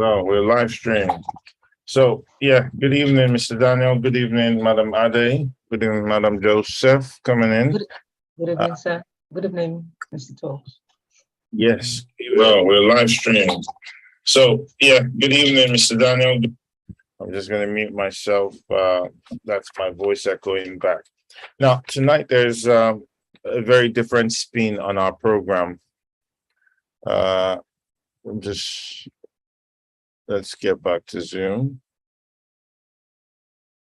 Well, we're live streaming. So, yeah, good evening, Mr. Daniel. Good evening, Madam Ade. Good evening, Madam Joseph, coming in. Good Uh, evening, sir. Good evening, Mr. Talks. yes, well, we're live streaming. So, yeah, good evening, Mr. Daniel. I'm just going to mute myself. That's my voice echoing back. Now, tonight there's a very different spin on our program. Just let's get back to Zoom.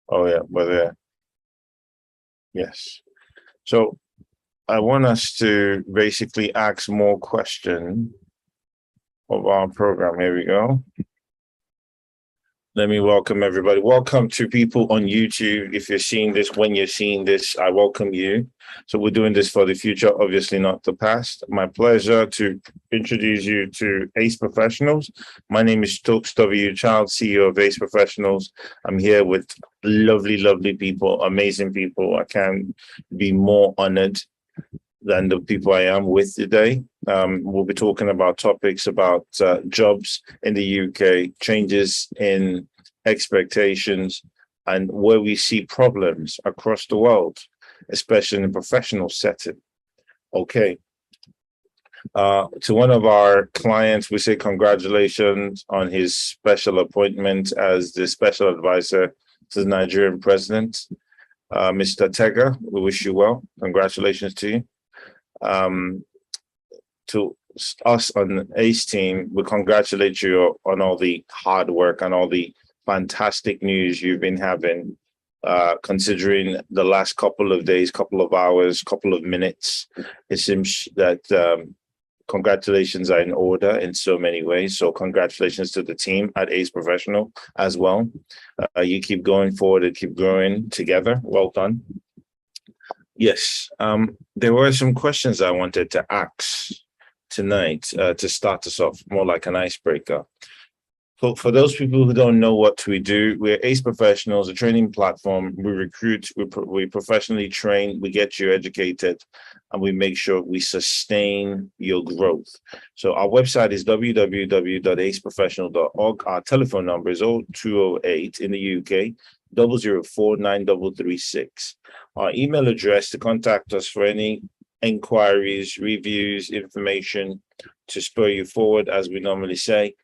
Oh, yeah, we're there. Yes. So I want us to basically ask more questions of our program. Here we go. Let me welcome everybody. Welcome to people on YouTube. If you're seeing this, when you're seeing this, I welcome you. So we're doing this for the future, obviously not the past. My pleasure to introduce you to Ace Professionals. My name is Stokes W. Child, CEO of Ace Professionals. I'm here with lovely, lovely people, amazing people. I can't be more honored than the people I am with today. We'll be talking about topics about jobs in the UK, changes in expectations, and where we see problems across the world, especially in a professional setting. Okay. To one of our clients, we say congratulations on his special appointment as the special advisor to the Nigerian president. Mr. Tega, we wish you well. Congratulations to you. To us on the ACE team, we congratulate you on all the hard work and all the fantastic news you've been having, considering the last couple of days, couple of hours, couple of minutes. It seems that congratulations are in order in so many ways. So congratulations to the team at Ace Professional as well. You keep going forward and keep growing together. Well done. Yes, there were some questions I wanted to ask tonight to start us off, more like an icebreaker. For those people who don't know what we do, we're Ace Professionals, a training platform. We recruit, we professionally train, we get you educated, and we make sure we sustain your growth. So our website is www.aceprofessional.org. Our telephone number is 0208 in the UK, 0049336. Our email address to contact us for any inquiries, reviews, information to spur you forward, as we normally say,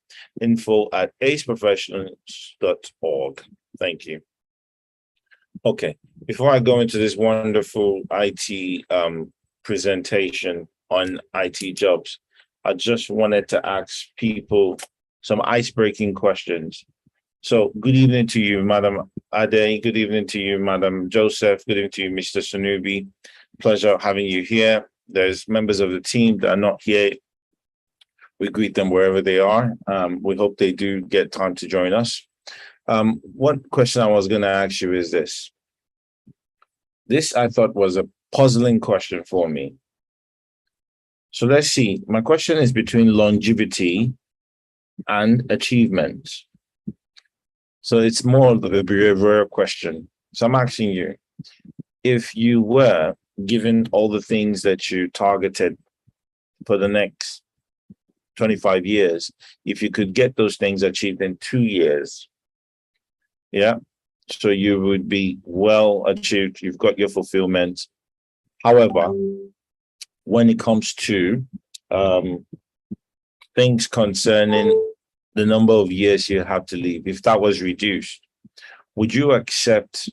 info@aceprofessionals.org. Thank you. Okay, before I go into this wonderful IT presentation on IT jobs, I just wanted to ask people some ice-breaking questions. So good evening to you, Madam Ade. Good evening to you, Madam Joseph. Good evening to you, Mr. Sanubi. Pleasure having you here. There's members of the team that are not here. We greet them wherever they are. We hope they do get time to join us. One question I was going to ask you is this. This I thought was a puzzling question for me. So let's see. My question is between longevity and achievement. So it's more of a behavioral question. So I'm asking you, if you were given all the things that you targeted for the next 25 years, if you could get those things achieved in 2 years, yeah, so you would be well achieved, you've got your fulfillment. However, when it comes to things concerning the number of years you have to live, if that was reduced, would you accept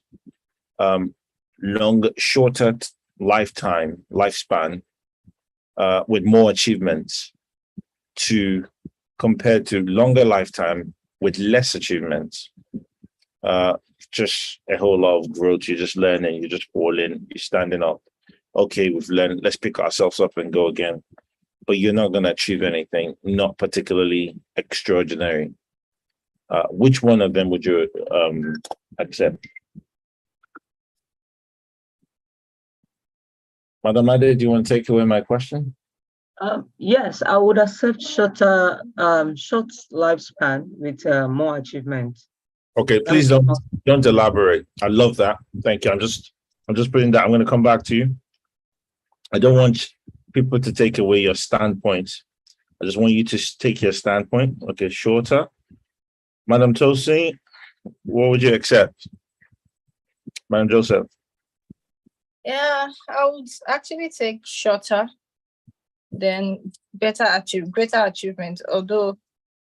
shorter lifespan with more achievements compared to longer lifetime with less achievements? Just a whole lot of growth. You're just learning, you're just falling, you're standing up. Okay, we've learned, let's pick ourselves up and go again. But you're not going to achieve anything, not particularly extraordinary. Which one of them would you accept? Madam Ade, do you want to take away my question? Yes, I would accept short lifespan with more achievement. Okay, please don't elaborate. I love that. Thank you. I'm just putting that. I'm going to come back to you. I don't want people to take away your standpoint. I just want you to take your standpoint. Okay, shorter Madam Tosi, what would you accept? Madam Joseph. Yeah, I would actually take shorter than greater achievement. Although,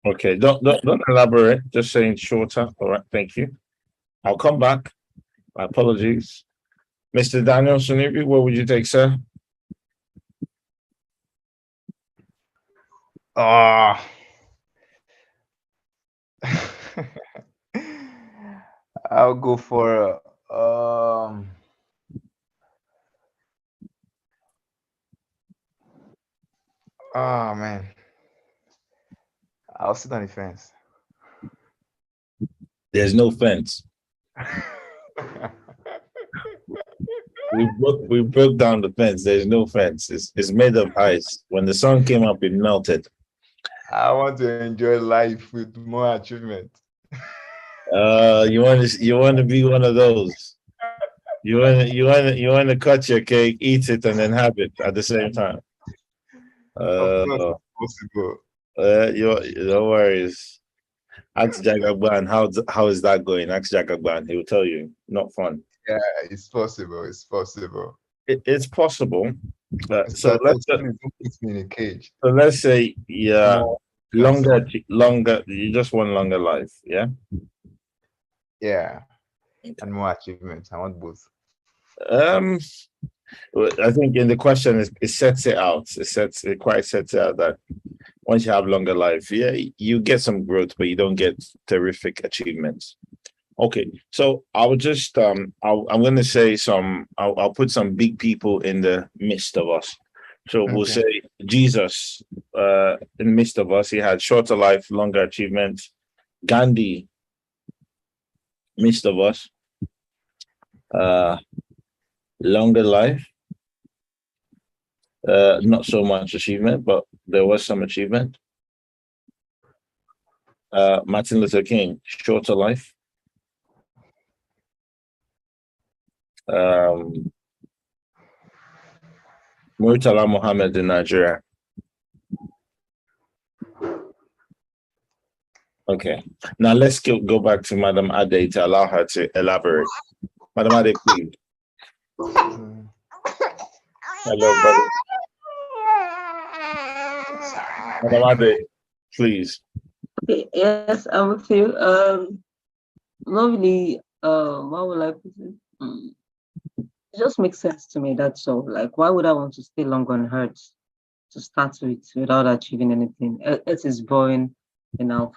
Okay, don't elaborate. Just saying shorter. All right, thank you. I'll come back. My apologies. Mr. Daniel Sunibi, what would you take, sir? Ah. I'll go for oh man. I'll sit on the fence. There's no fence. We broke down the fence. There's no fence. It's made of ice. When the sun came up, it melted. I want to enjoy life with more achievement. You want to be one of those. You want to cut your cake, eat it, and then have it at the same time. Of course, it's possible. No worries. Ask Jagagban, how is that going? Ask Jagagban, he will tell you. Not fun. Yeah, it's possible. It's possible. It's possible. So let's put me in a cage. So let's say, yeah, More longer. You just want longer life, yeah. Yeah, and more achievements. I want both. I think in the question it sets it out. It quite sets out that once you have longer life, yeah, you get some growth, but you don't get terrific achievements. Okay, so I'll just I'm going to say I'll put some big people in the midst of us. So we'll say Jesus in the midst of us. He had shorter life, longer achievements. Gandhi, midst of us, longer life, not so much achievement, but there was some achievement. Martin Luther King, shorter life. Murtala Mohammed in Nigeria. Okay, now let's go back to Madam Ade to allow her to elaborate. Madam Ade, please. Hello, buddy. Madam Ade, please. Okay, yes, I'm with you. Lovely. How will I put it? It just makes sense to me. That's all. Like, why would I want to stay long on Earth to start with without achieving anything? It is boring enough.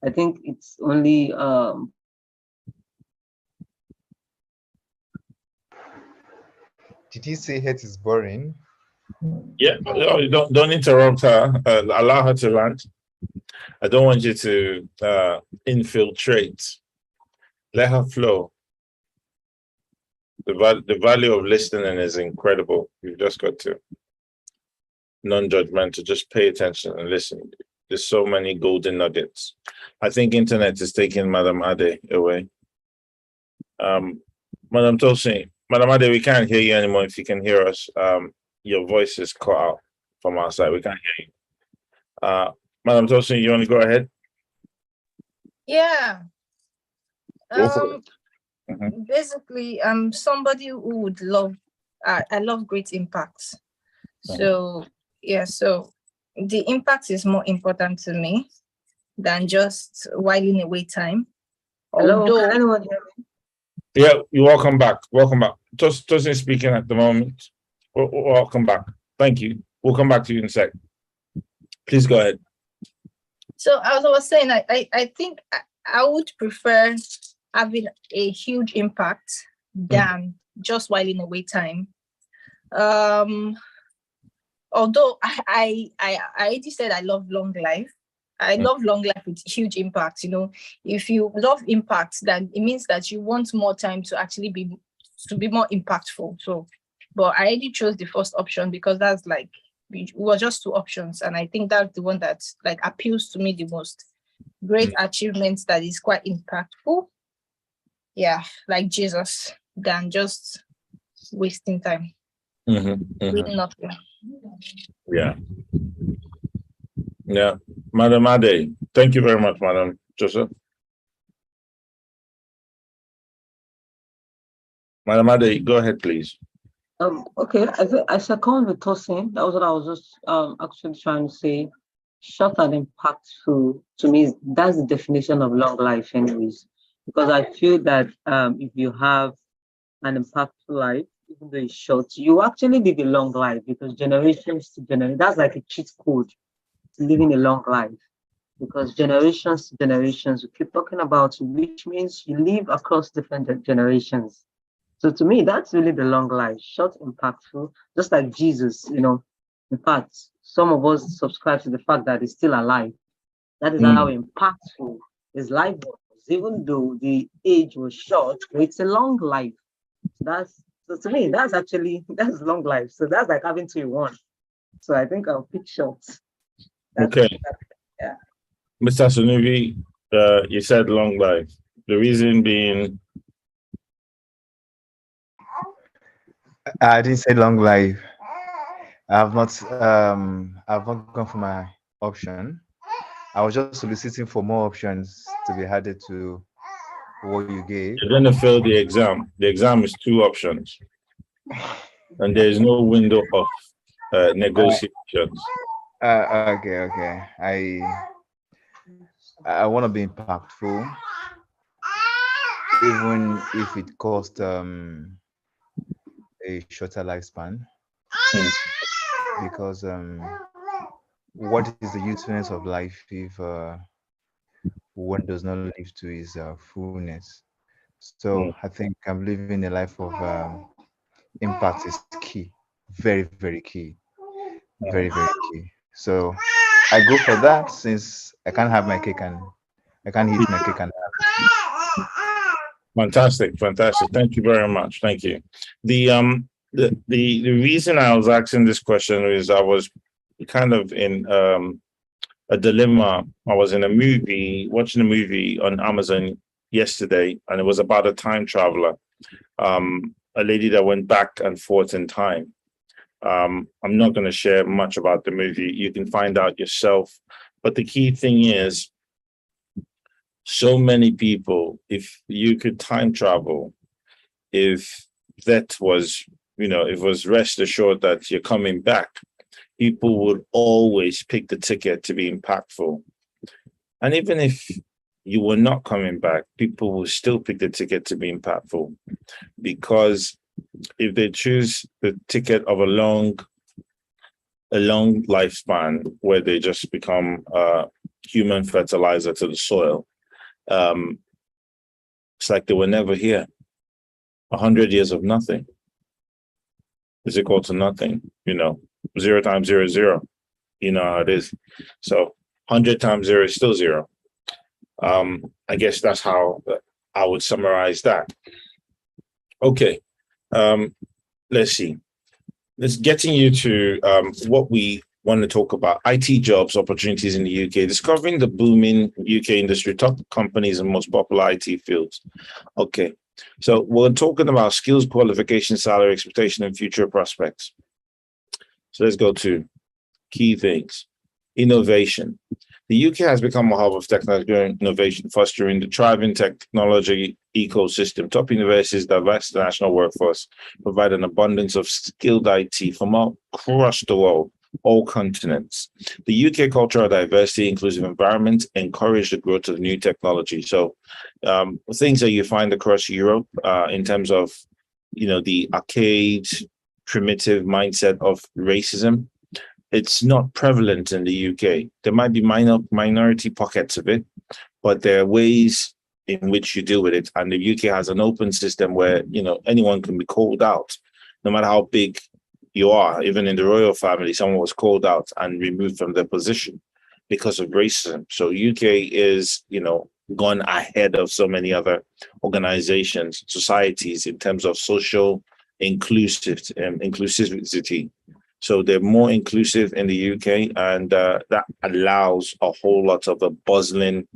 I think it's only Did you say it is boring? Yeah, don't interrupt her. Allow her to rant. I don't want you to infiltrate. Let her flow. The value of listening is incredible. You've just got to non-judgmental, just pay attention and listen. There's so many golden nuggets. I think internet is taking Madam Ade away. Madam Tosin, Madam Ade, we can't hear you anymore. If you can hear us, your voice is cut out from our side. We can't hear you. Madam Tosin, you want to go ahead? yeah. Go for it. Basically, I'm somebody who would love. I love great impacts. So yeah, so the impact is more important to me than just whiling away time. hello. Although, Can anyone hear me? Yeah, you're welcome back. Welcome back. Tosin speaking at the moment. Welcome back. Thank you. We'll come back to you in a sec. Please go ahead. so as I was saying, I think I would prefer having a huge impact than just whiling away time. Although I already said I love long life. I love long life with huge impact. You know, if you love impact, then it means that you want more time to actually be more impactful. So, but I already chose the first option because that's like it was just two options, and I think that's the one that like appeals to me the most. Great achievements that is quite impactful. Yeah, like Jesus, than just wasting time doing nothing. Yeah. Yeah. Madam Ade, thank you very much, Madam Joseph. Madam Ade, go ahead, please. Okay, I second with Tosin. That was what I was just actually trying to say. Short and impactful to me, that's the definition of long life, anyways. Because I feel that if you have an impactful life, even though it's short, you actually live a long life because generations to generation, that's like a cheat code to living a long life. Because generations to generations, we keep talking about it, which means you live across different generations. So to me, that's really the long life, short, impactful, just like Jesus, In fact, some of us subscribe to the fact that he's still alive. That is how Mm, impactful his life was, even though the age was short, but it's a long life. So to me, that's long life. So that's like having two in one. So I think I'll pick short. That's okay. yeah. Mr. Sunubi, you said long life. The reason being, I didn't say long life. I've not gone for my option. I was just soliciting for more options to be added to what you gave. you're going to fail the exam. The exam is two options, and there is no window of negotiations. Okay. I want to be impactful, even if it costs a shorter lifespan, Mm, because what is the usefulness of life if one does not live to his fullness? So mm, I think I'm living a life of impact is key, very very key, very mm. very key. So I go for that since I can't have my cake and I can't eat my cake and Fantastic, fantastic. Thank you very much. Thank you. The reason I was asking this question is I was kind of in a dilemma. I was in a movie, watching a movie on Amazon yesterday, and it was about a time traveler, a lady that went back and forth in time. I'm not going to share much about the movie. You can find out yourself. But the key thing is, so many people, if you could time travel, if that was, if it was rest assured that you're coming back, people would always pick the ticket to be impactful. And even if you were not coming back, people will still pick the ticket to be impactful, because if they choose the ticket of a long lifespan where they just become human fertilizer to the soil, um, it's like they were never here. 100 years of nothing is equal to nothing. 0 times 0 is 0. You know how it is. So 100 times 0 is still 0. I guess that's how I would summarize that. Okay. Um, let's see. Let's getting you to what we want to talk about: IT jobs opportunities in the UK, discovering the booming UK industry, top companies and most popular IT fields. Okay, so we're talking about skills, qualification, salary, expectation, and future prospects. So let's go to key things. Innovation. The UK has become a hub of technology and innovation, fostering the thriving technology ecosystem. Top universities, diverse national workforce, provide an abundance of skilled IT from all across the world, all continents. The UK cultural diversity, inclusive environment, encourage the growth of new technology. So, things that you find across Europe, in terms of, the arcade, primitive mindset of racism, it's not prevalent in the UK. There might be minority pockets of it, but there are ways in which you deal with it. And the UK has an open system where, anyone can be called out, no matter how big you are. Even in the royal family, someone was called out and removed from their position because of racism. So UK is, gone ahead of so many other organizations, societies in terms of social inclusivity. So they're more inclusive in the UK, and that allows a whole lot of a bustling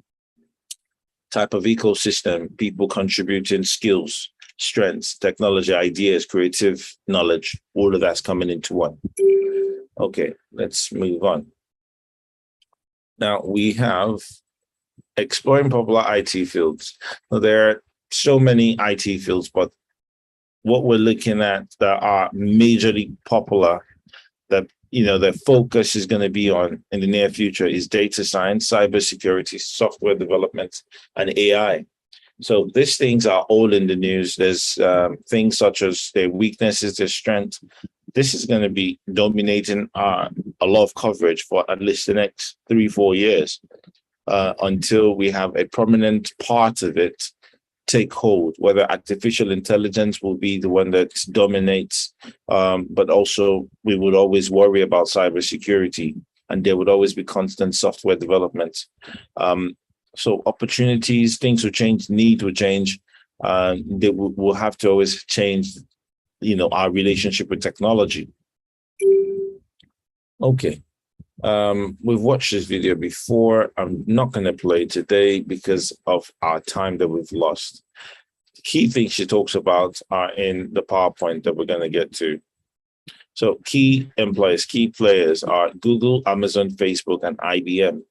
type of ecosystem, people contributing skills, strengths, technology, ideas, creative knowledge, all of that's coming into one. Okay, let's move on. Now we have exploring popular IT fields. Now, there are so many IT fields, but what we're looking at that are majorly popular, that the focus is going to be on in the near future is data science, cybersecurity, software development, and AI. So these things are all in the news. There's things such as their weaknesses, their strength. This is going to be dominating a lot of coverage for at least the next 3-4 years until we have a prominent part of it take hold, whether artificial intelligence will be the one that dominates, but also we would always worry about cybersecurity, and there would always be constant software development. So opportunities, things will change, need will change. They will have to always change, our relationship with technology. Okay. We've watched this video before. I'm not going to play it today because of our time that we've lost. The key things she talks about are in the PowerPoint that we're going to get to. So key employees, key players are Google, Amazon, Facebook, and IBM.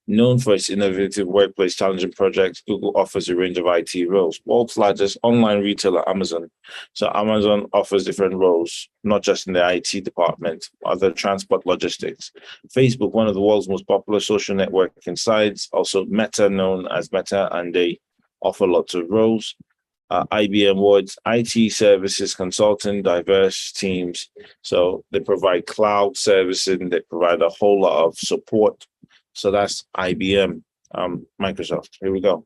Known for its innovative workplace challenging projects, Google offers a range of IT roles. World's largest online retailer, Amazon. So Amazon offers different roles, not just in the IT department, other transport logistics. Facebook, one of the world's most popular social networking sites, also Meta, known as Meta, and they offer lots of roles. IBM Woods, IT services consulting, diverse teams. So they provide cloud services and they provide a whole lot of support. So that's IBM, Microsoft. Here we go.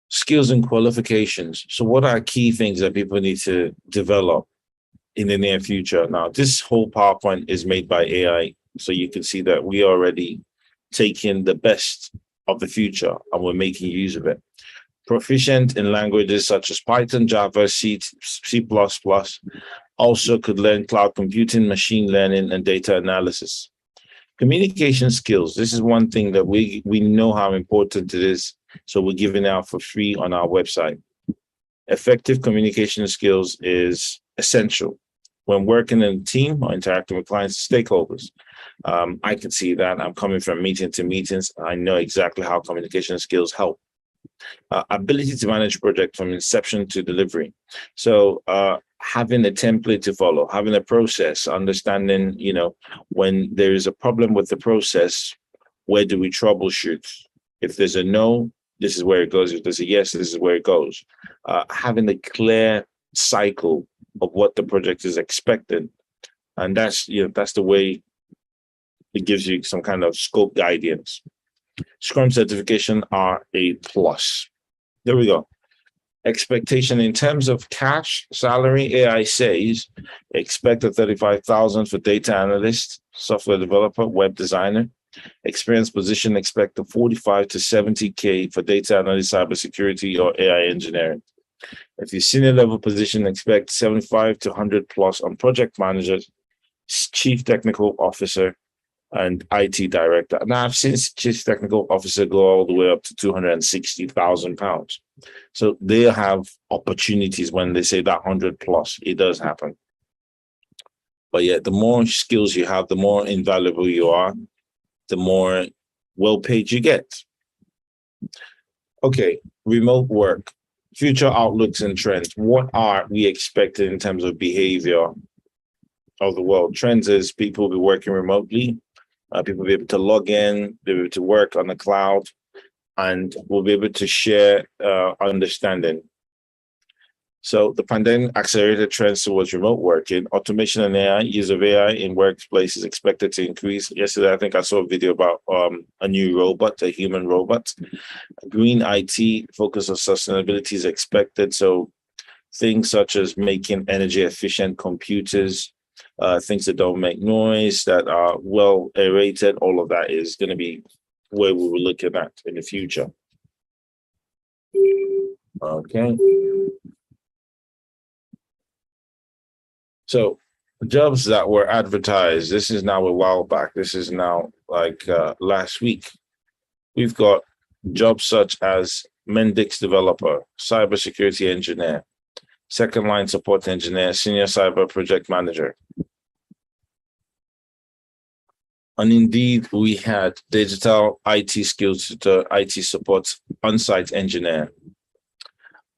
Skills and qualifications. So what are key things that people need to develop in the near future? Now, this whole PowerPoint is made by AI. So you can see that we are already taking the best of the future and we're making use of it. Proficient in languages such as Python, Java, C++. Also could learn cloud computing, machine learning, and data analysis. Communication skills. This is one thing that we know how important it is. So we're giving it out for free on our website. Effective communication skills is essential when working in a team or interacting with clients and stakeholders. I can see that. I'm coming from meeting to meetings. I know exactly how communication skills help. Ability to manage project from inception to delivery. So having a template to follow, having a process, understanding, when there is a problem with the process, where do we troubleshoot? If there's a no, this is where it goes. If there's a yes, this is where it goes. Having a clear cycle of what the project is expected. And that's the way it gives you some kind of scope guidance. Scrum certification are a plus. There we go. Expectation in terms of cash salary, AI says expect a 35,000 for data analyst, software developer, web designer. Experienced position, expect a 45 to 70K for data analyst, cybersecurity, or AI engineering. If you're senior level position, expect 75 to 100 plus on project managers, chief technical officer, and IT director. Now, I've seen chief technical officer go all the way up to £260,000. So they have opportunities when they say that 100 plus. It does happen. But yeah, the more skills you have, the more invaluable you are, the more well paid you get. Okay, remote work, future outlooks and trends. What are we expecting in terms of behavior of the world? Trends is people will be working remotely. People will be able to log in, be able to work on the cloud, and we'll be able to share understanding. So the pandemic accelerated trends towards remote working. Automation and AI, use of AI in workplace is expected to increase. Yesterday, I think I saw a video about a new robot, a human robot. Green IT, focus on sustainability is expected. So things such as making energy efficient computers, things that don't make noise, that are well aerated, all of that is going to be where we will look at that in the future. Okay. So jobs that were advertised, this is now a while back. This is now like last week. We've got jobs such as Mendix developer, cybersecurity engineer, second line support engineer, senior cyber project manager. And indeed, we had digital IT skills to IT support on-site engineer.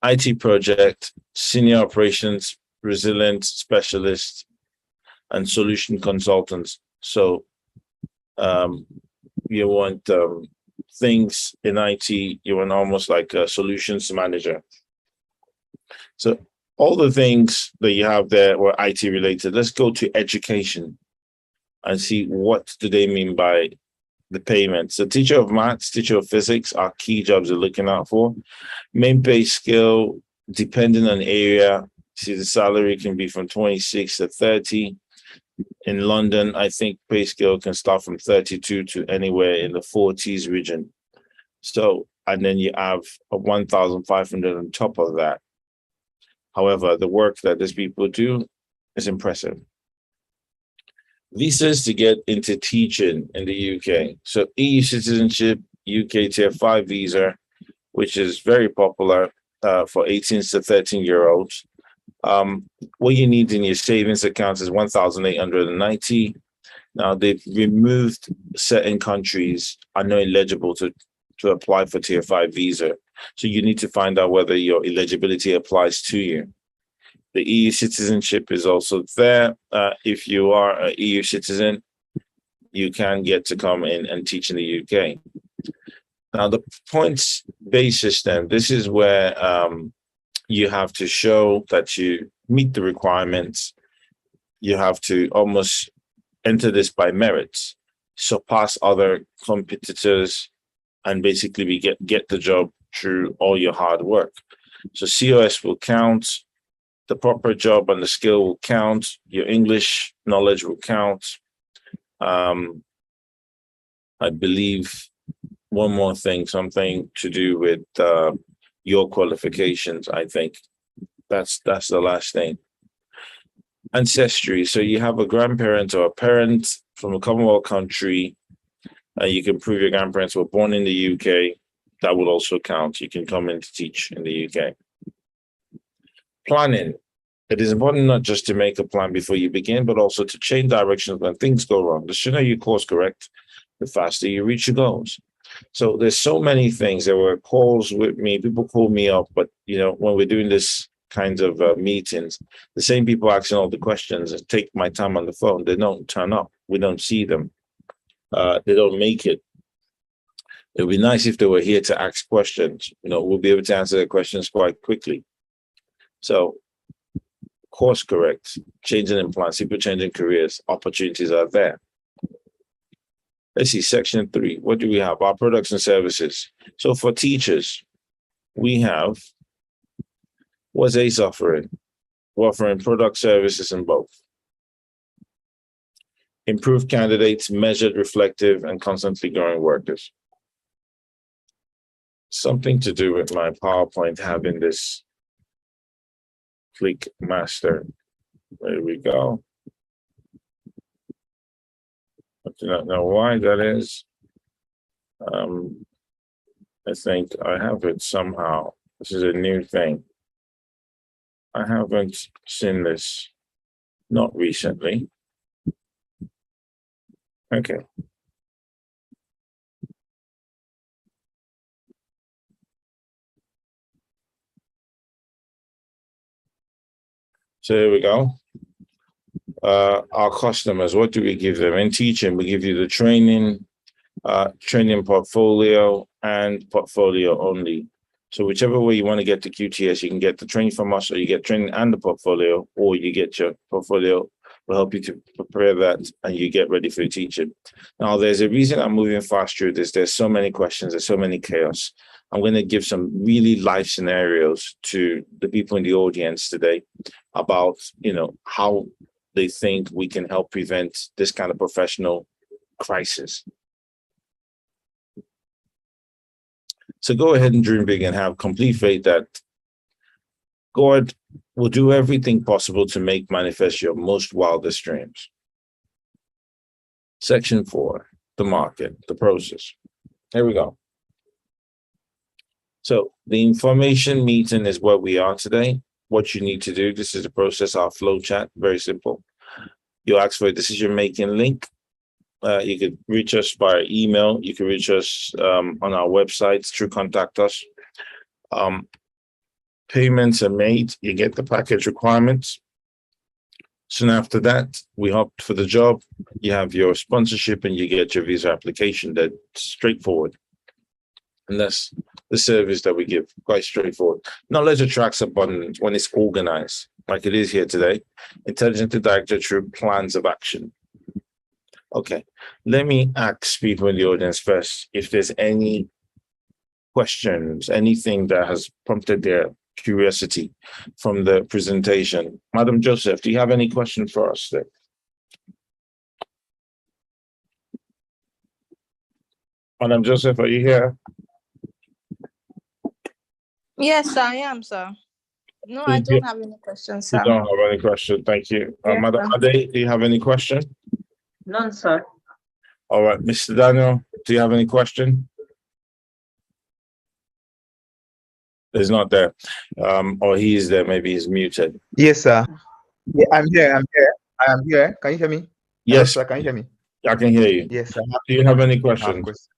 IT project, senior operations, resilient specialist, and solution consultants. So you want things in IT, you want almost like a solutions manager. So all the things that you have there were IT related. Let's go to education and see what do they mean by the payments. So teacher of maths, teacher of physics are key jobs they're looking out for. Main pay scale, depending on area, see the salary can be from 26 to 30. In London, I think pay scale can start from 32 to anywhere in the 40s region. So, and then you have a 1,500 on top of that. However, the work that these people do is impressive. Visas to get into teaching in the UK. So EU citizenship, UK Tier 5 visa, which is very popular for 18 to 13-year-olds. What you need in your savings accounts is 1,890. Now they've removed certain countries are not eligible to apply for Tier 5 visa. So you need to find out whether your eligibility applies to you. The EU citizenship is also there. If you are an EU citizen, you can get to come in and teach in the UK. Now, the points-based system, this is where you have to show that you meet the requirements. You have to almost enter this by merits, surpass other competitors, and basically get the job through all your hard work. So COS will count. The proper job and the skill will count. Your English knowledge will count. I believe one more thing, something to do with your qualifications. I think that's the last thing. Ancestry. So you have a grandparent or a parent from a Commonwealth country. You can prove your grandparents were born in the UK. That will also count. You can come in to teach in the UK. Planning. It is important not just to make a plan before you begin, but also to change directions when things go wrong. The sooner you course correct, the faster you reach your goals. So there's so many things. There were calls with me. People call me up, but when we're doing this kinds of meetings, the same people asking all the questions and take my time on the phone. They don't turn up. We don't see them. They don't make it. It would be nice if they were here to ask questions. We'll be able to answer their questions quite quickly. So course correct, changing in plans, people changing careers, opportunities are there. Let's see, section 3. What do we have? Our products and services. So for teachers, we have, what's ACE offering? We're offering product services in both. Improved candidates, measured, reflective, and constantly growing workers. Something to do with my PowerPoint having this click master. There we go. I do not know why that is. I think I have it somehow. This is a new thing. I haven't seen this, not recently. Okay. So here we go. Our customers, what do we give them? In teaching, we give you the training, training portfolio, and portfolio only. So whichever way you want to get to QTS, you can get the training from us, or you get training and the portfolio, or you get your portfolio. Will help you to prepare that and you get ready for your teaching. Now, there's a reason I'm moving fast through this. There's so many questions, there's so many chaos. I'm going to give some really live scenarios to the people in the audience today about, how they think we can help prevent this kind of professional crisis. So go ahead and dream big and have complete faith that God will do everything possible to make manifest your most wildest dreams. Section 4, the market, the process. Here we go. So the information meeting is where we are today. What you need to do, this is the process, our flow chart, very simple. You ask for a decision-making link. You could reach us by email. You can reach us on our website through Contact Us. payments are made, you get the package requirements. Soon after that, we opt for the job. You have your sponsorship and you get your visa application. That's straightforward. And that's the service that we give, quite straightforward. Knowledge attracts abundance when it's organized, like it is here today. Intelligent to direct through plans of action. Okay, let me ask people in the audience first if there's any questions, anything that has prompted their curiosity from the presentation. Madam Joseph, do you have any question for us today? Madam Joseph, are you here? Yes, I am, sir. No, I don't have any questions, sir. You don't have any question. Thank you. Yes, Madam sir. Ade, do you have any question? None, sir. All right, Mr. Daniel, do you have any question? He's not there. Or he is there, maybe he's muted. Yes, sir. Yeah, I'm here. I am here. Can you hear me? Hello, Yes, sir. Can you hear me? I can hear you. Yes, sir. Do you have any I have questions? questions.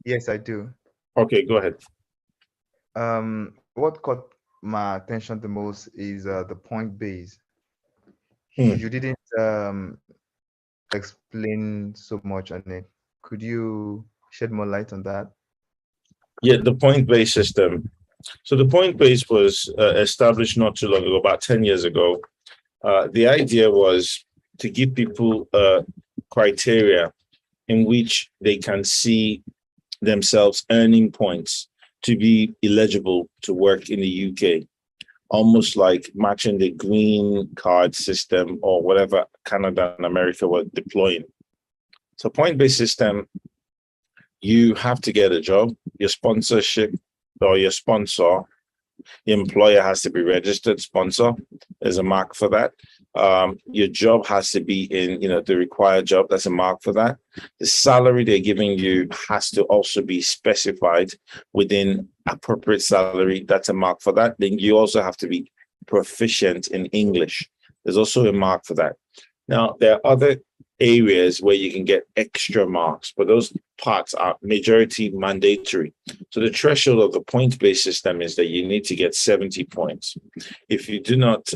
Yes, I do. Okay, go ahead. What caught my attention the most is the point base. Hmm. You didn't explain so much on it. Could you shed more light on that? Yeah, the point-based system. So the point-based was established not too long ago, about 10 years ago. The idea was to give people criteria in which they can see themselves earning points to be eligible to work in the UK, almost like matching the green card system or whatever Canada and America were deploying. So point-based system, you have to get a job, your sponsorship or your sponsor, the employer has to be registered sponsor. There's a mark for that. Your job has to be in, the required job. That's a mark for that. The salary they're giving you has to also be specified within appropriate salary. That's a mark for that. Then you also have to be proficient in English. There's also a mark for that. Now, there are other areas where you can get extra marks, but those parts are majority mandatory. So the threshold of the point-based system is that you need to get 70 points. If you do not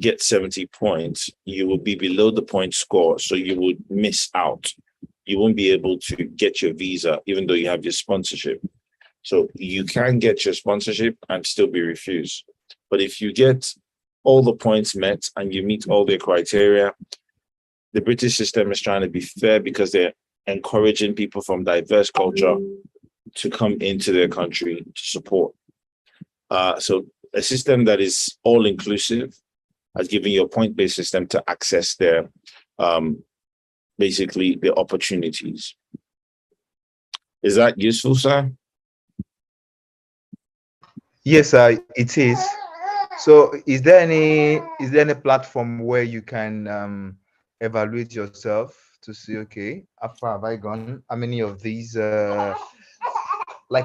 get 70 points, you will be below the point score, so you would miss out. You won't be able to get your visa, even though you have your sponsorship. So you can get your sponsorship and still be refused. But if you get all the points met and you meet all their criteria, the British system is trying to be fair because they're encouraging people from diverse culture to come into their country to support. So a system that is all inclusive has given you a point-based system to access their basically the opportunities. Is that useful, sir? Yes, it is. So is there any platform where you can evaluate yourself to see, okay, how far have I gone? How many of these like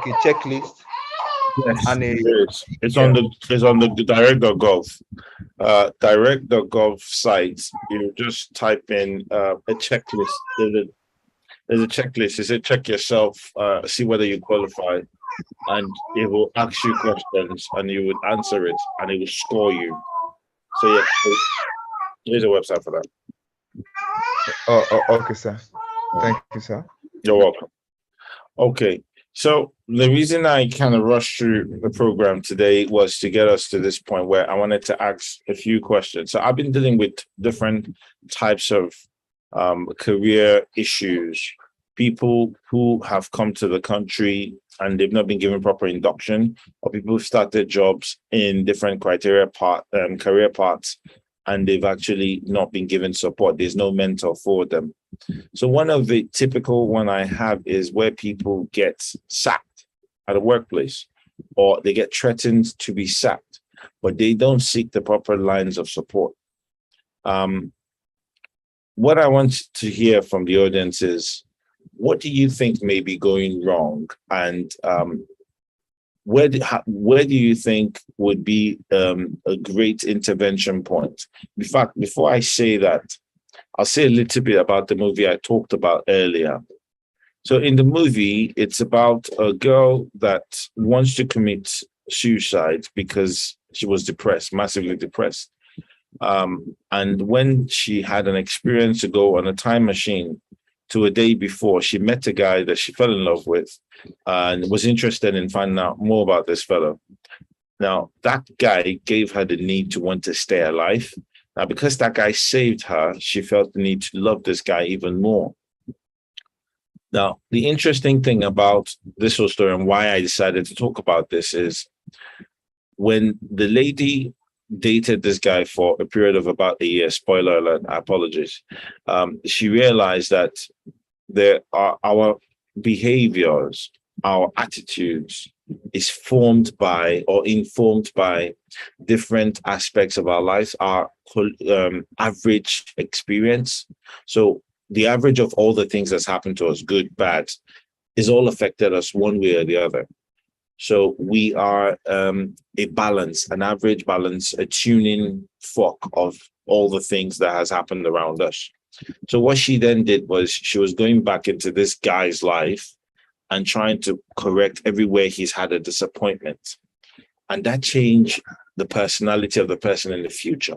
a checklist? Yes, And it's on the direct.gov. Direct.gov site. You just type in a checklist. There's a checklist. It says check yourself, see whether you qualify, and it will ask you questions and you would answer it and it will score you. So yeah, there's a website for that. Okay, sir. Thank you, sir. You're welcome. Okay, so the reason I kind of rushed through the program today was to get us to this point where I wanted to ask a few questions. So I've been dealing with different types of career issues, people who have come to the country and they've not been given proper induction, or people who've started jobs in different career paths, and they've actually not been given support. There's no mentor for them. So one of the typical one I have is where people get sacked at a workplace, or they get threatened to be sacked, but they don't seek the proper lines of support. What I want to hear from the audience is, what do you think may be going wrong? And where do you think would be a great intervention point? In fact, before I say that, I'll say a little bit about the movie I talked about earlier. So in the movie, it's about a girl that wants to commit suicide because she was depressed, massively depressed. And when she had an experience to go on a time machine to a day before, she met a guy that she fell in love with and was interested in finding out more about this fellow. Now, that guy gave her the need to want to stay alive. Now, because that guy saved her, she felt the need to love this guy even more. Now, the interesting thing about this whole story and why I decided to talk about this is when the lady dated this guy for a period of about a year, spoiler alert, apologies, she realized that there are our behaviors, our attitudes is formed by or informed by different aspects of our lives, our average experience. So the average of all the things that's happened to us, good, bad, is all affected us one way or the other. So we are a balance, an average balance, a tuning fork of all the things that has happened around us. So what she then did was she was going back into this guy's life and trying to correct everywhere he's had a disappointment. And that changed the personality of the person in the future.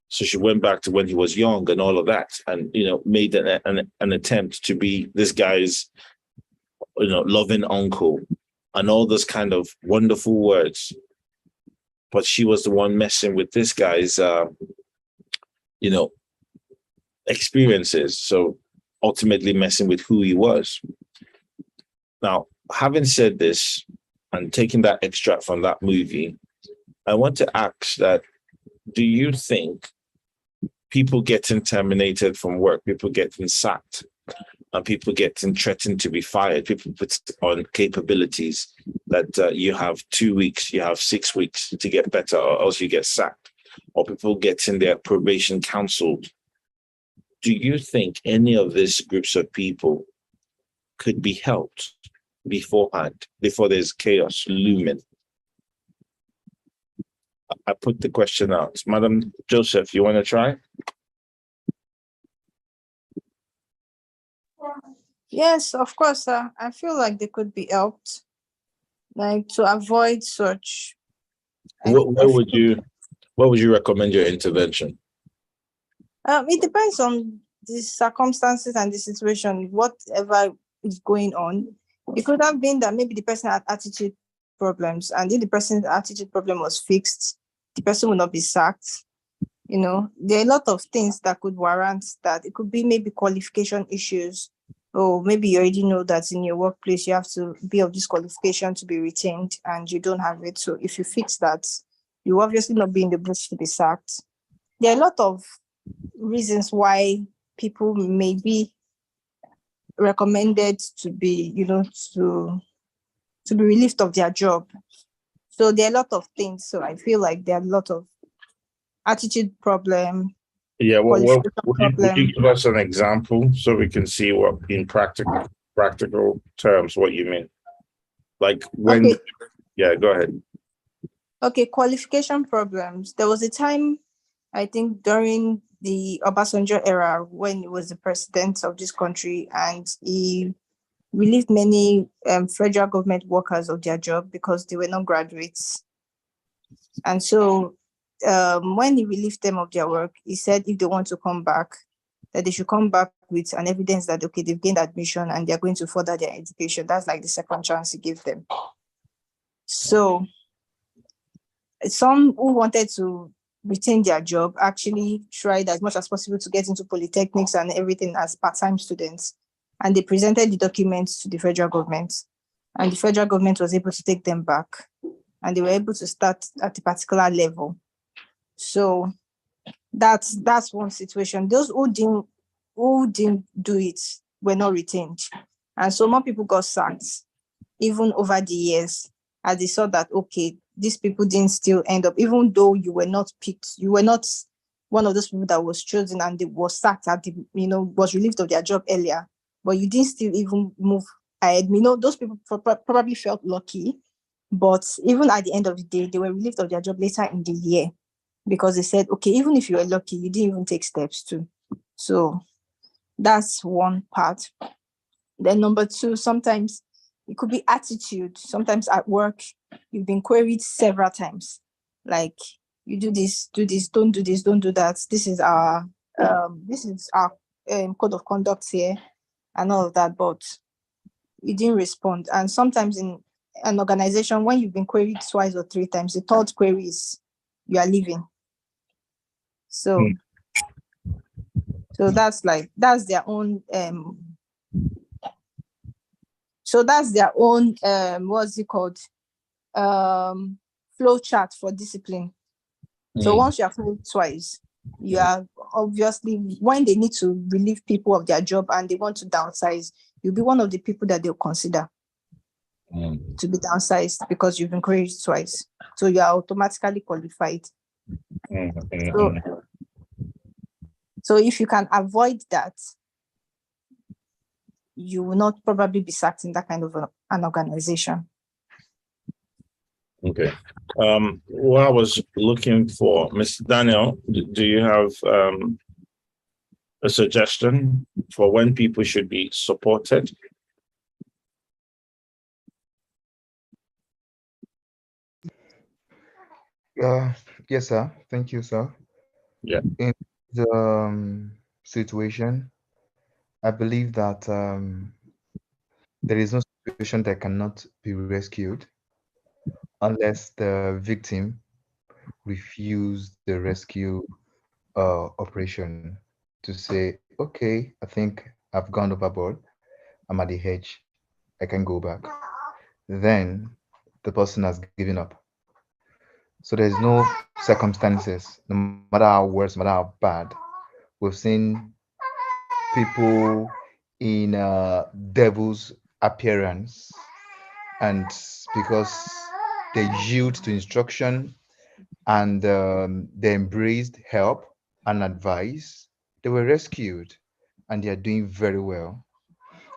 So she went back to when he was young and all of that, and made an attempt to be this guy's loving uncle and all those kind of wonderful words. But she was the one messing with this guy's experiences. So ultimately messing with who he was. Now, having said this and taking that extract from that movie, I want to ask that, do you think people getting terminated from work, people getting sacked, and people getting threatened to be fired, people put on capabilities that you have 2 weeks, you have 6 weeks to get better or else you get sacked, or people getting their probation cancelled, do you think any of these groups of people could be helped beforehand, before there's chaos looming? I put the question out. Madam Joseph, you want to try? Yes, of course. I feel like they could be helped, like to avoid such. What would you recommend your intervention? It depends on the circumstances and the situation, whatever is going on. It could have been that maybe the person had attitude problems, and if the person's attitude problem was fixed, the person will not be sacked. There are a lot of things that could warrant that. It could be maybe qualification issues, or maybe you already know that in your workplace you have to be of this qualification to be retained and you don't have it. So if you fix that, you obviously not be in the bush to be sacked. There are a lot of reasons why people may be recommended to be, to be relieved of their job. So there are a lot of things. So I feel like there are a lot of attitude problem. Yeah, would you give us an example so we can see what in practical terms what you mean? Like when, okay. Yeah, go ahead. Okay, qualification problems. There was a time, I think during the Obasanjo era, when he was the president of this country, and he relieved many federal government workers of their job because they were not graduates. And so when he relieved them of their work, he said if they want to come back, that they should come back with an evidence that, okay, they've gained admission and they're going to further their education. That's like the second chance he gave them. So some who wanted to retain their job actually tried as much as possible to get into polytechnics and everything as part-time students. And they presented the documents to the federal government. And the federal government was able to take them back. And they were able to start at a particular level. So that's one situation. Those who didn't do it were not retained. And so more people got sacked, even over the years, as they saw that, okay, these people didn't still end up, even though you were not picked, you were not one of those people that was chosen and they was sacked at the, was relieved of their job earlier, but you didn't still even move ahead. Those people probably felt lucky, but even at the end of the day, they were relieved of their job later in the year because they said, okay, even if you were lucky, you didn't even take steps too. So that's one part. Then number two, sometimes It could be attitude. Sometimes at work, you've been queried several times. Like, you do this, don't do this, don't do that. This is our code of conduct here and all of that, but you didn't respond. And sometimes in an organization, when you've been queried twice or three times, the third query is you are leaving. So that's their own what's it called, flow chart for discipline. So once you have failed twice, you are obviously, when they need to relieve people of their job and they want to downsize, you'll be one of the people that they'll consider to be downsized because you've been queried twice. So you are automatically qualified. So if you can avoid that, you will not probably be sacked in that kind of an organization. Okay. What I was looking for, Mr. Daniel, do you have a suggestion for when people should be supported? Yes, sir. Thank you, sir. Yeah. In the situation, I believe that there is no situation that cannot be rescued unless the victim refused the rescue operation to say, okay, I think I've gone overboard. I'm at the edge. I can go back. Then the person has given up. So there's no circumstances, no matter how worse, no matter how bad. We've seen people in devil's appearance, and because they yield to instruction and they embraced help and advice, they were rescued and they are doing very well.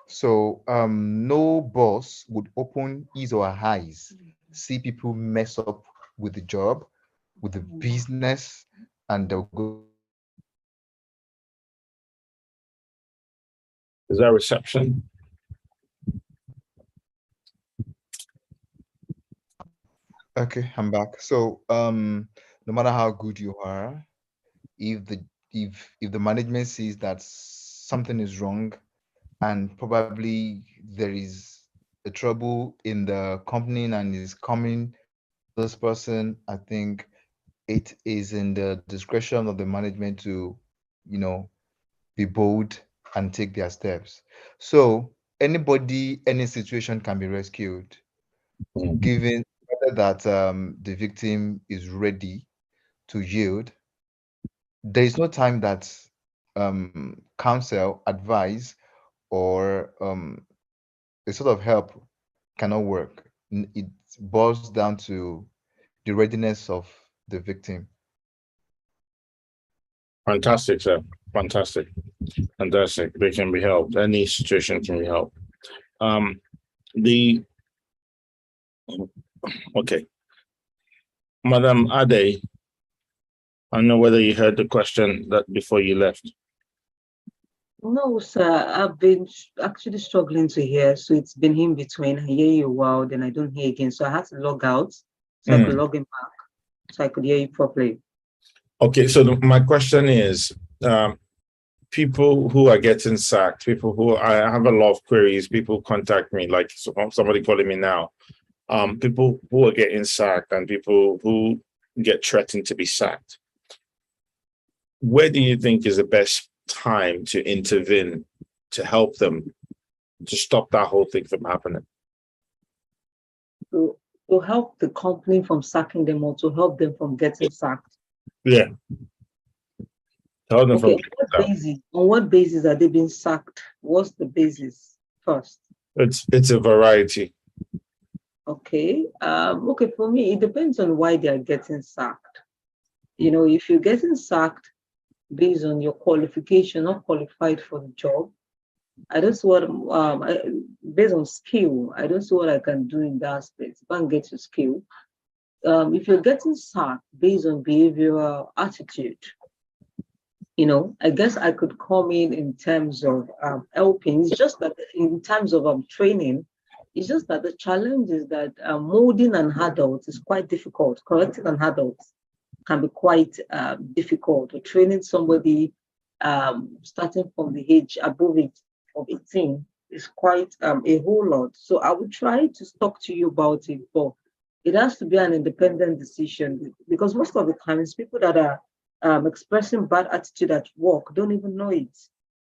So no boss would open his or her eyes, see people mess up with the job, with the business, and they'll go. Is that reception? Okay, I'm back. So no matter how good you are, if the management sees that something is wrong and probably there is a trouble in the company and is coming to this person, I think it is in the discretion of the management to, be bold and take their steps. So anybody, any situation can be rescued, given whether that the victim is ready to yield. There is no time that counsel, advice, or a sort of help cannot work. It boils down to the readiness of the victim. Fantastic, sir. Fantastic. Fantastic. They can be helped. Any situation can be helped. Okay. Madam Ade, I don't know whether you heard the question that before you left. No, sir, I've been actually struggling to hear. So it's been in between. I hear you a while, then I don't hear again. So I had to log out so I could log in back so I could hear you properly. Okay, so my question is, people who are getting sacked, people who I have a lot of queries, people contact me, like somebody calling me now, people who are getting sacked and people who get threatened to be sacked. Where do you think is the best time to intervene to help them to stop that whole thing from happening? To help the company from sacking them or to help them from getting sacked? Yeah. Okay, on what basis are they being sacked? What's the basis first? It's a variety. Okay. Okay, for me, it depends on why they are getting sacked. If you're getting sacked based on your qualification, not qualified for the job, I don't see what based on skill, I don't see what I can do in that space. If I can get your skill. If you're getting sacked based on behavioral attitude, I guess I could come in terms of helping. It's just that in terms of training, It's just that the challenge is that molding an adult is quite difficult. Correcting an adult can be quite difficult. Or training somebody starting from the age above it of 18 is quite a whole lot. So I would try to talk to you about it, but it has to be an independent decision because most of the times people that are expressing bad attitude at work don't even know it.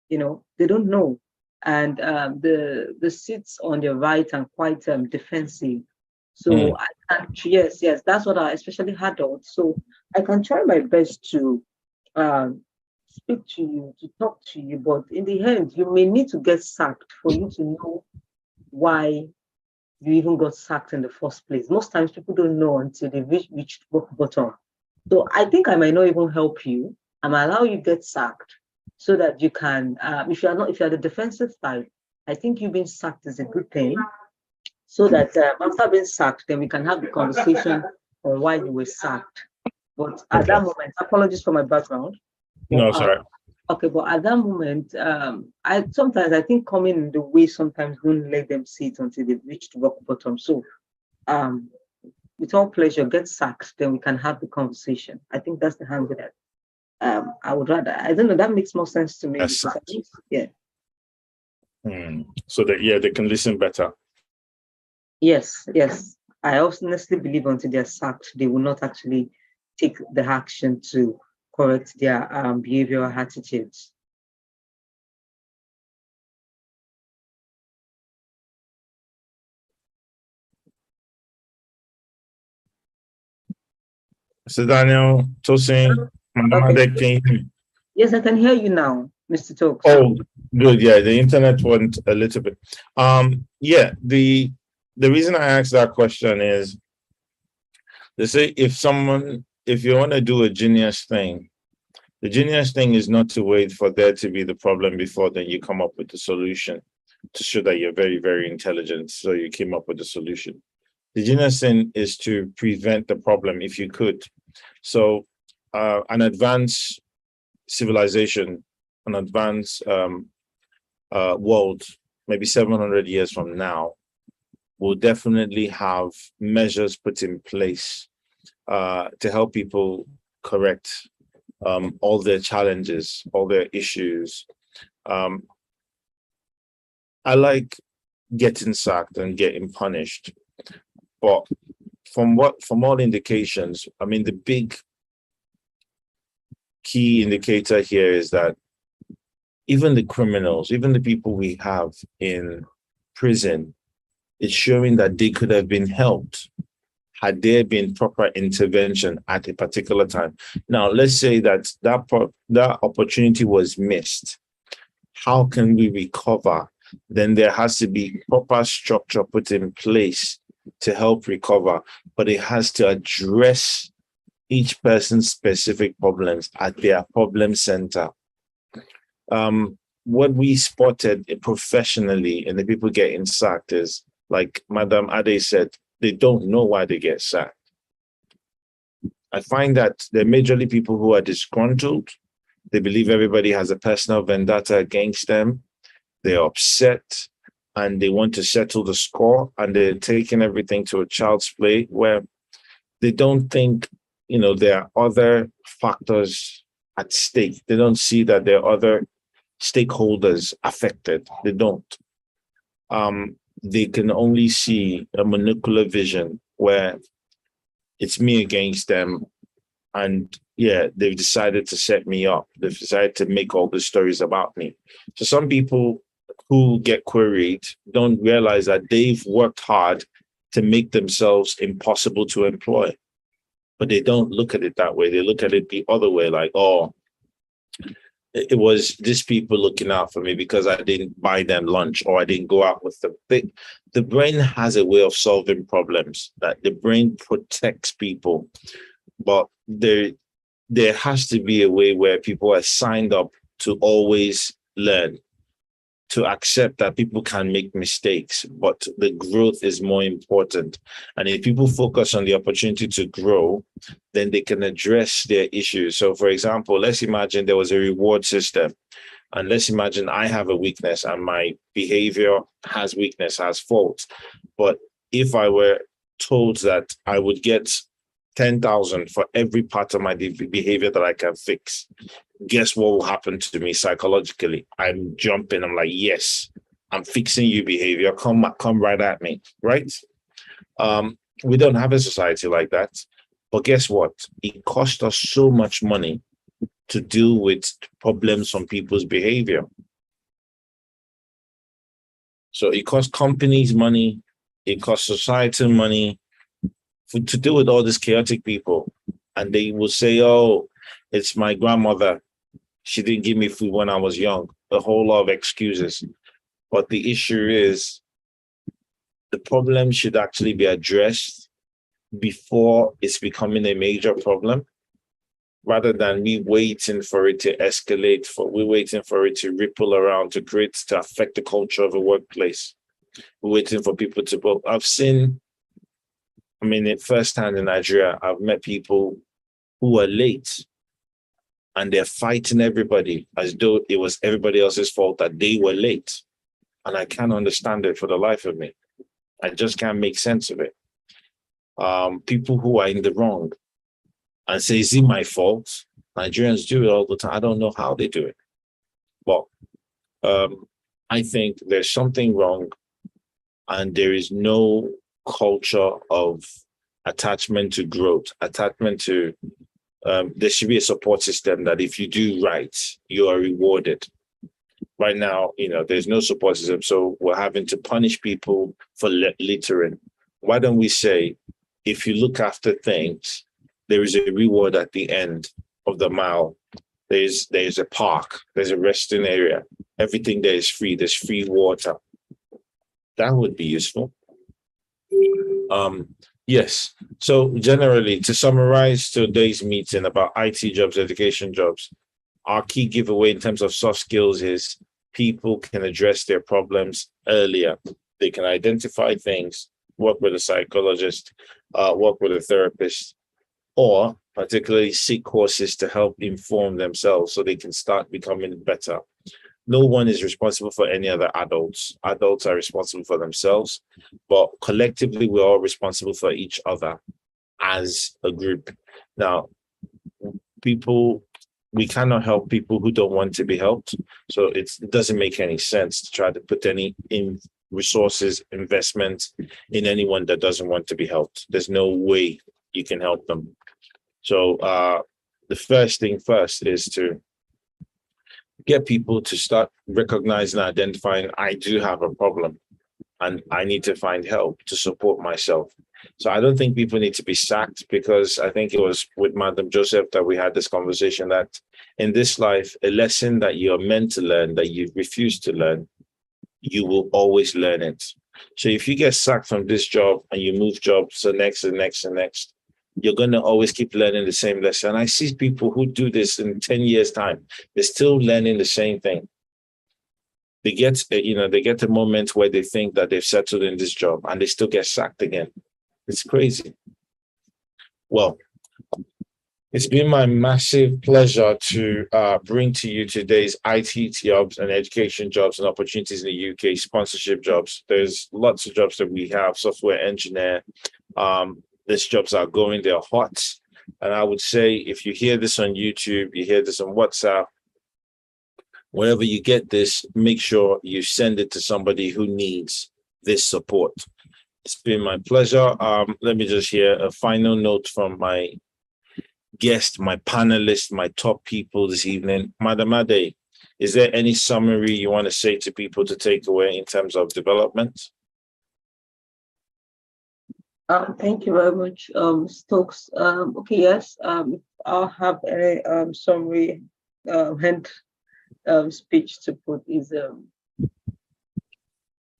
They don't know. And the seats on the right are quite defensive. So I can't, yes, that's what I especially adults. So I can try my best to speak to you, to talk to you, but in the end, you may need to get sacked for you to know why you even got sacked in the first place. Most times people don't know until they reached rock bottom. So I think I might not even help you. I might allow you get sacked so that you can, if you're the defensive type, I think you being sacked is a good thing. So that after being sacked, then we can have the conversation on why you were sacked. But at that moment, apologies for my background. No, sorry. Okay, but at that moment, I think coming in the way sometimes don't let them see it until they've reached rock bottom. So with all pleasure, get sacked, then we can have the conversation. I think that's the hand with that. I would rather, I don't know, that makes more sense to me. Yeah. So that, they can listen better. Yes. I honestly believe until they're sacked, they will not actually take the action to correct their behavioral attitudes. So Daniel, Tosin, Okay. Yes, I can hear you now, Mr. Tokes. Oh, good. Yeah, the internet went a little bit. The reason I asked that question is they say if you want to do a genius thing, the genius thing is not to wait for there to be the problem before then you come up with the solution to show that you're very, very intelligent. So you came up with the solution. The genius thing is to prevent the problem if you could. So an advanced civilization, an advanced world, maybe 700 years from now, will definitely have measures put in place to help people correct all their challenges, all their issues. I like getting sacked and getting punished, but from all indications, I mean, the big key indicator here is that even the criminals, even the people we have in prison, it's showing that they could have been helped had there been proper intervention at a particular time. Now, let's say that opportunity was missed. How can we recover? Then there has to be proper structure put in place to help recover, but it has to address each person's specific problems at their problem center. What we spotted professionally and the people getting sacked is, like Madam Ade said, they don't know why they get sacked. I find that they're majorly people who are disgruntled. They believe everybody has a personal vendetta against them. They're upset and they want to settle the score, and they're taking everything to a child's play where they don't think, there are other factors at stake. They don't see that there are other stakeholders affected. They don't. They can only see a monocular vision where it's me against them. And they've decided to set me up. They've decided to make all the stories about me. So some people who get queried don't realize that they've worked hard to make themselves impossible to employ. But they don't look at it that way. They look at it the other way, like, oh, it was these people looking out for me because I didn't buy them lunch or I didn't go out with them. The brain has a way of solving problems, that the brain protects people. But there has to be a way where people are signed up to always learn, to accept that people can make mistakes, but the growth is more important. And if people focus on the opportunity to grow, then they can address their issues. So for example, let's imagine there was a reward system And let's imagine I have a weakness and my behavior has weakness, has faults. But if I were told that I would get 10,000 for every part of my behavior that I can fix, guess what will happen to me psychologically? I'm jumping. I'm like, yes, I'm fixing your behavior. Come right at me, right? We don't have a society like that. But guess what? It costs us so much money to deal with problems from people's behavior. So it costs companies money, it costs society money to deal with all these chaotic people. And they will say, oh, it's my grandmother. She didn't give me food when I was young. A whole lot of excuses. But the issue is the problem should actually be addressed before it's becoming a major problem, rather than me waiting for it to escalate, we're waiting for it to ripple around, to affect the culture of a workplace. We're waiting for people to vote. I've seen, it firsthand in Nigeria, I've met people who are late and they're fighting everybody as though it was everybody else's fault that they were late. And I can't understand it for the life of me. I just can't make sense of it. People who are in the wrong and say, is it my fault? Nigerians do it all the time. I don't know how they do it. But I think there's something wrong, and there is no culture of attachment to growth, attachment to, there should be a support system that if you do right, you are rewarded. Right now, there's no support system, so we're having to punish people for littering. Why don't we say, if you look after things, there is a reward at the end of the mile. There's a park, there's a resting area. Everything there is free. There's free water. That would be useful. Yes. So generally, to summarize today's meeting about IT jobs, education jobs, our key giveaway in terms of soft skills is people can address their problems earlier. They can identify things, work with a psychologist, work with a therapist, or particularly seek courses to help inform themselves so they can start becoming better. No one is responsible for any other adults. Adults are responsible for themselves, but collectively, we're all responsible for each other as a group. Now, we cannot help people who don't want to be helped. So it doesn't make any sense to try to put any resources, investment in anyone that doesn't want to be helped. There's no way you can help them. So the first thing first is to get people to start recognizing and identifying, I do have a problem and I need to find help to support myself. So I don't think people need to be sacked, because I think it was with Madam Joseph that we had this conversation that in this life, a lesson that you're meant to learn, that you refuse to learn, you will always learn it. So if you get sacked from this job and you move jobs to next and next and next, you're going to always keep learning the same lesson. I see people who do this in 10 years' time. They're still learning the same thing. They get, they get a moment where they think that they've settled in this job and they still get sacked again. It's crazy. Well, it's been my massive pleasure to bring to you today's IT jobs and education jobs and opportunities in the UK, sponsorship jobs. There's lots of jobs that we have, software engineer. These jobs are going, they're hot. And I would say if you hear this on YouTube, you hear this on WhatsApp, wherever you get this, make sure you send it to somebody who needs this support. It's been my pleasure. Let me just hear a final note from my guest, my panelists, my top people this evening. Madam Ade, is there any summary you want to say to people to take away in terms of development? Thank you very much, Stokes. Okay, yes, I'll have a summary hand speech to put is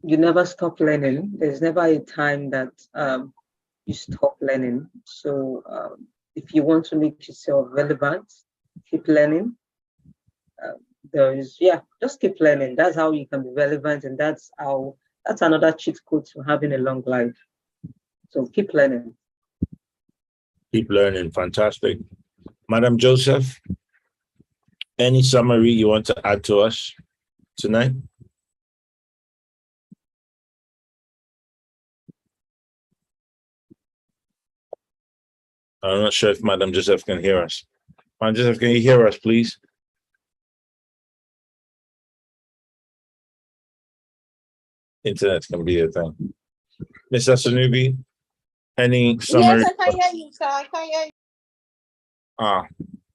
you never stop learning. There's never a time that you stop learning. So if you want to make yourself relevant, keep learning. Just keep learning. That's how you can be relevant, and that's another cheat code to having a long life. So keep learning. Keep learning. Fantastic. Madam Joseph? Any summary you want to add to us tonight? I'm not sure if Madam Joseph can hear us. Madam Joseph, can you hear us, please? Internet can be a thing. Mr. Sunubi, any summary? Yes, I can hear you, sir. I can hear you.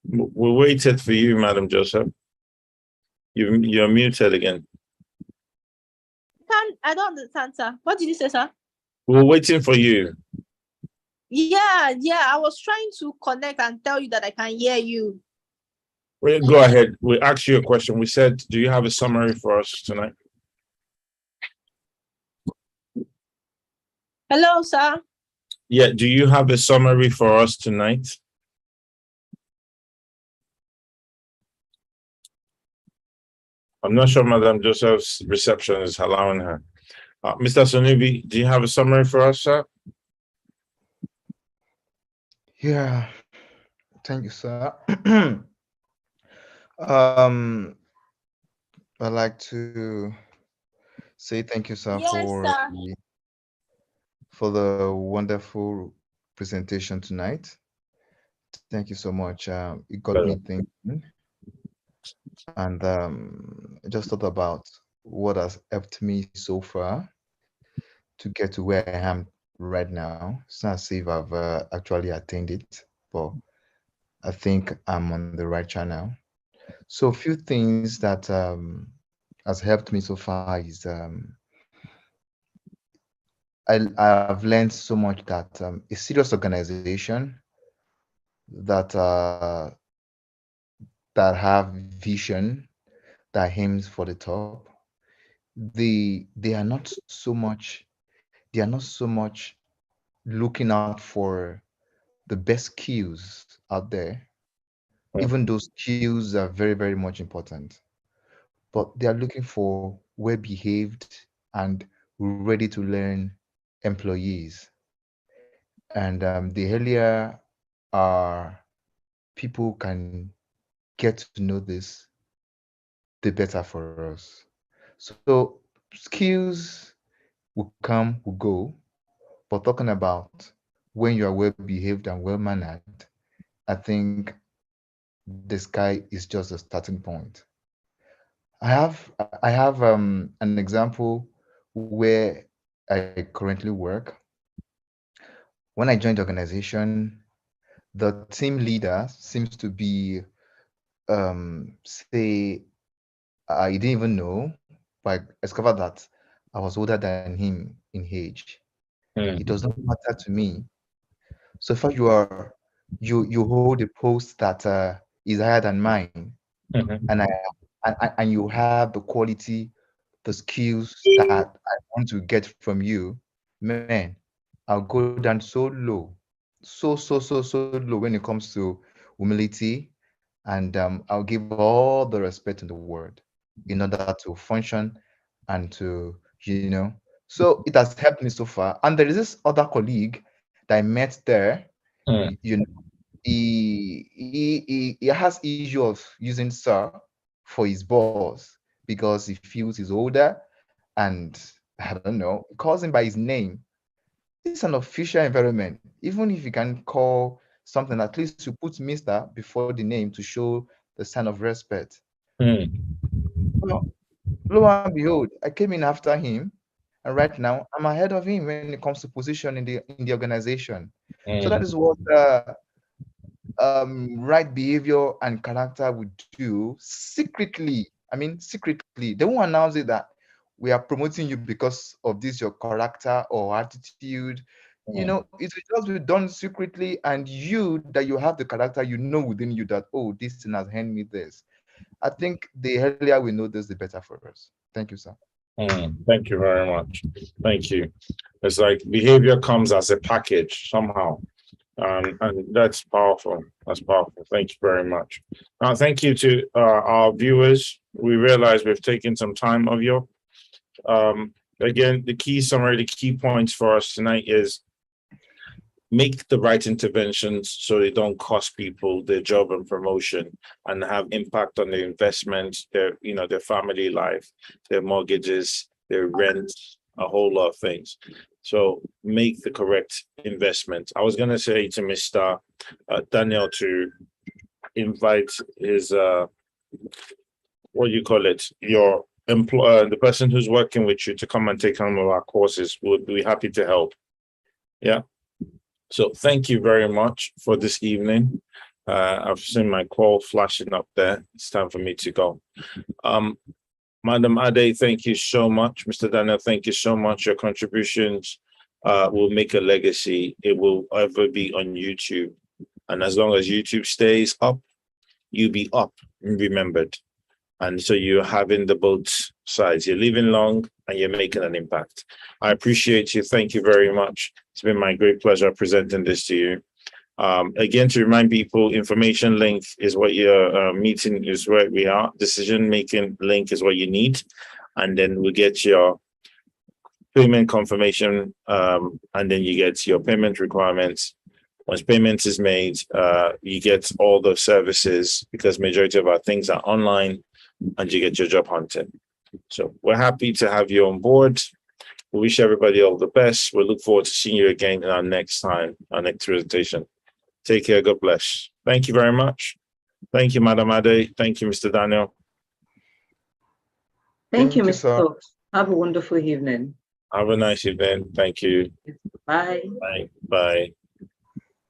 We waited for you, Madam Joseph. You're muted again. I don't understand, sir. What did you say, sir? We were waiting for you. Yeah. I was trying to connect and tell you that I can hear you. Well, go ahead. We asked you a question. We said, do you have a summary for us tonight? Hello, sir. Yeah, do you have a summary for us tonight? I'm not sure Madam Joseph's reception is allowing her. Mr. Sunubi, do you have a summary for us, sir? Yeah, thank you, sir. I'd like to say thank you, sir, Yes, sir. for the wonderful presentation tonight. Thank you so much. It got me thinking, and I just thought about what has helped me so far to get to where I am right now. It's not as if I've actually attained it, but I think I'm on the right channel. So a few things that has helped me so far is I've learned so much that a serious organization that that have vision, that aims for the top, they are not so much looking out for the best skills out there, even though skills are very, very much important. But they are looking for well-behaved and ready to learn employees. And the earlier our people can get to know this, the better for us. So skills will come, will go, but talking about when you are well-behaved and well-mannered, I think the sky is just a starting point. I have an example where I currently work. When I joined the organization, the team leader seems to be say I didn't even know, but I discovered that I was older than him in age. It does not matter to me. So far you hold a post that is higher than mine, and and you have the quality, the skills that I want to get from you, man, I'll go down so low, so low when it comes to humility, and I'll give all the respect in the world in order to function and to, you know. So it has helped me so far. And there is this other colleague that I met there. You know, he has issue of using sir for his boss because he feels he's older, and I don't know, he calls him by his name. It's an official environment. Even if you can call something, at least you put Mr. before the name to show the sign of respect. Well, lo and behold, I came in after him, and right now I'm ahead of him when it comes to position in the organization. So that is what right behavior and character would do secretly. I mean, secretly. They won't announce it that we are promoting you because of this, your character or attitude. You know, it will just be done secretly, and you that you have the character, you know within you that, oh, this thing has handed me this. I think the earlier we know this, the better for us. Thank you, sir. Thank you very much. Thank you. It's like behavior comes as a package somehow. And that's powerful. That's powerful. Thank you very much. Thank you to our viewers. We realize we've taken some time of you. Again, the key summary, the key points for us tonight is make the right interventions so they don't cost people their job and promotion and have impact on their investments, their, their family life, their mortgages, their rent, a whole lot of things. So make the correct investment. I was going to say to Mr. Daniel to invite his, what do you call it? Your employer, the person who's working with you to come and take some of our courses. We'll be happy to help. Yeah. So thank you very much for this evening. I've seen my call flashing up there. It's time for me to go. Madam Ade, thank you so much. Mr. Daniel, thank you so much. Your contributions will make a legacy. It will ever be on YouTube. And as long as YouTube stays up, you'll be up and remembered. And so you're having the both sides. You're living long and you're making an impact. I appreciate you. Thank you very much. It's been my great pleasure presenting this to you. Again, to remind people, information link is what your meeting is where we are. Decision-making link is what you need. And then we get your payment confirmation, and then you get your payment requirements. Once payment is made, you get all the services because majority of our things are online, and you get your job hunted. So we're happy to have you on board. We wish everybody all the best. We look forward to seeing you again in our next presentation. Take care. God bless. Thank you very much. Thank you, Madam Ade. Thank you, Mr. Daniel. Thank you, Thank you, Mr. sir. Stokes. Have a wonderful evening. Have a nice evening. Thank you. Bye. Bye. Bye.